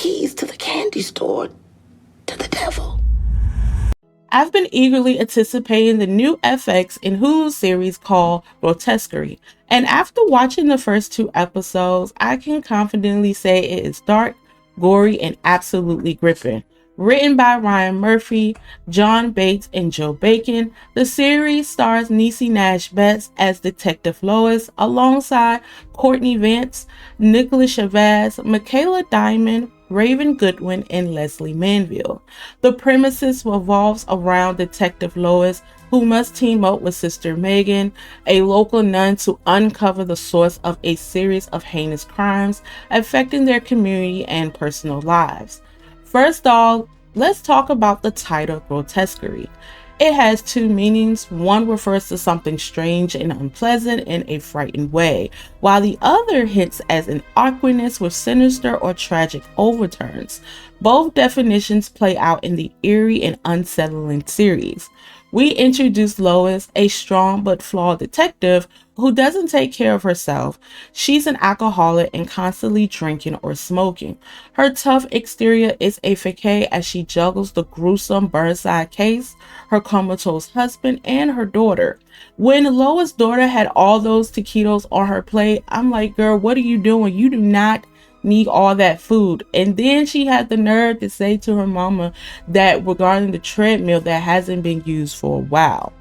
keys to the candy store to the devil. I've been eagerly anticipating the new FX and Hulu series called Grotesquerie, and after watching the first 2 episodes, I can confidently say it is dark, gory, and absolutely gripping. Written by Ryan Murphy, John Bates, and Joe Bacon, the series stars Niecy Nash-Betts as Detective Lois alongside Courtney Vance, Nicholas Chavez, Michaela Diamond, Raven Goodwin, and Leslie Manville. The premises revolves around Detective Lois, who must team up with Sister Megan, a local nun, to uncover the source of a series of heinous crimes affecting their community and personal lives. First off, let's talk about the title Grotesquerie. It has 2 meanings. One refers to something strange and unpleasant in a frightened way, while the other hints at an awkwardness with sinister or tragic overturns. Both definitions play out in the eerie and unsettling series. We introduce Lois, a strong but flawed detective who doesn't take care of herself. She's an alcoholic and constantly drinking or smoking. Her tough exterior is a facade as she juggles the gruesome Burnside case, her comatose husband, and her daughter. When Lois' daughter had all those taquitos on her plate, I'm like, girl, what are you doing? You do not need all that food. And then she had the nerve to say to her mama that regarding the treadmill that hasn't been used for a while.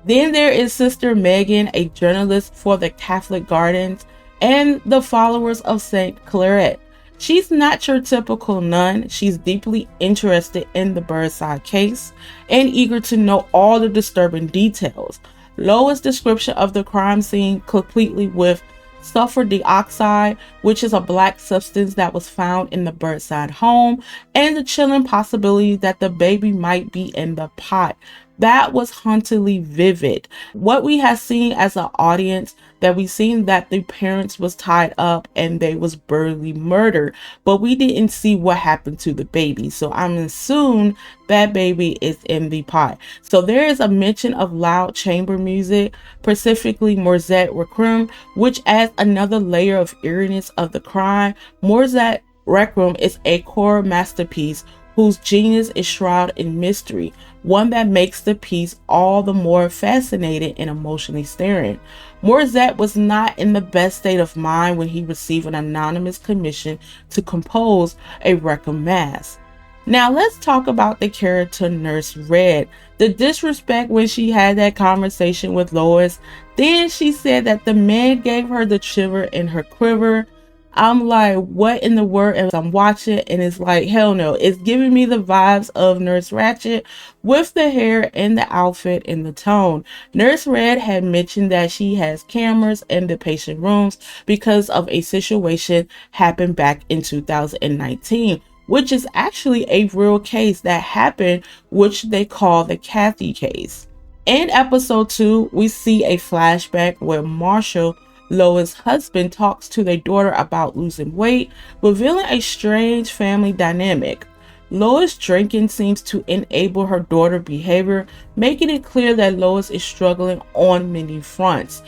Then there is Sister Megan, a journalist for the Catholic Gardens and the followers of Saint Claret. She's not your typical nun. She's deeply interested in the Burnside case and eager to know all the disturbing details. Lois' description of the crime scene, completely with sulfur dioxide, which is a black substance that was found in the Burnside home, and the chilling possibility that the baby might be in the pot. That was hauntingly vivid. What we have seen as an audience, that we seen that the parents was tied up and they was brutally murdered, but we didn't see what happened to the baby. So I'm assuming that baby is in the pot. So there is a mention of loud chamber music, specifically Mozart Requiem, which adds another layer of eeriness of the crime. Mozart Requiem is a core masterpiece whose genius is shrouded in mystery, one that makes the piece all the more fascinating and emotionally stirring. Mozart was not in the best state of mind when he received an anonymous commission to compose a Requiem Mass. Now let's talk about the character Nurse Red. The disrespect when she had that conversation with Lois. Then she said that the man gave her the shiver in her quiver. I'm like, what in the world? As I'm watching, and it's like, hell no. It's giving me the vibes of Nurse Ratched with the hair and the outfit and the tone. Nurse Red had mentioned that she has cameras in the patient rooms because of a situation happened back in 2019, which is actually a real case that happened, which they call the Kathy case. In episode 2, we see a flashback where Marshall, Lois' husband, talks to their daughter about losing weight, revealing a strange family dynamic. Lois' drinking seems to enable her daughter's behavior, making it clear that Lois is struggling on many fronts.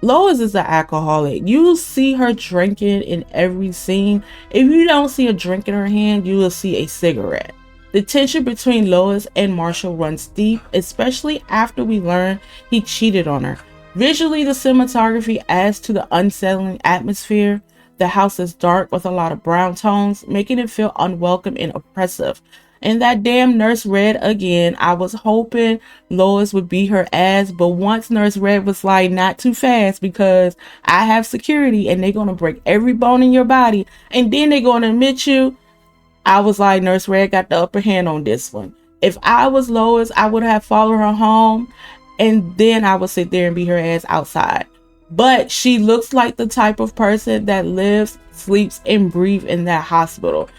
Lois is an alcoholic. You see her drinking in every scene. If you don't see a drink in her hand, you will see a cigarette. The tension between Lois and Marshall runs deep, especially after we learn he cheated on her. Visually, the cinematography adds to the unsettling atmosphere. The house is dark with a lot of brown tones, making it feel unwelcome and oppressive. And that damn Nurse Red again, I was hoping Lois would beat her ass, but once Nurse Red was like, not too fast because I have security and they're going to break every bone in your body and then they're going to admit you, I was like, Nurse Red got the upper hand on this one. If I was Lois, I would have followed her home and then I would sit there and beat her ass outside. But she looks like the type of person that lives, sleeps, and breathes in that hospital.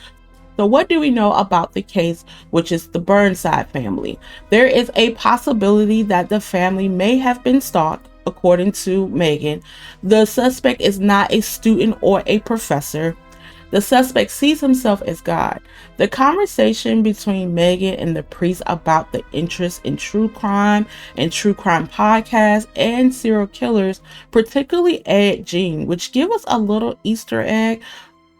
So what do we know about the case, which is the Burnside family? There is a possibility that the family may have been stalked, according to Megan. The suspect is not a student or a professor. The suspect sees himself as God. The conversation between Megan and the priest about the interest in true crime and true crime podcasts and serial killers, particularly Ed Gein, which give us a little Easter egg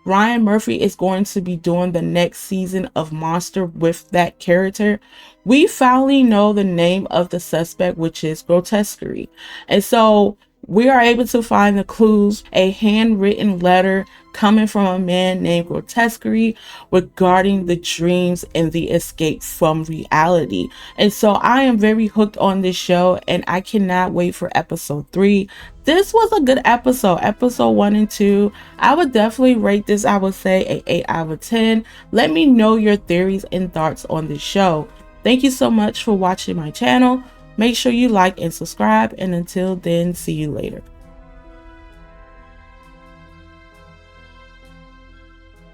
Ryan Murphy is going to be doing the next season of Monster with that character, we finally know the name of the suspect, which is Grotesquerie. And so we are able to find the clues, a handwritten letter coming from a man named Grotesquerie regarding the dreams and the escape from reality. And so I am very hooked on this show, and I cannot wait for episode 3. This was a good episode 1 and 2. I would definitely rate this, I would say, an 8 out of 10. Let me know your theories and thoughts on this show. Thank you so much for watching my channel. Make sure you like and subscribe, and until then, see you later.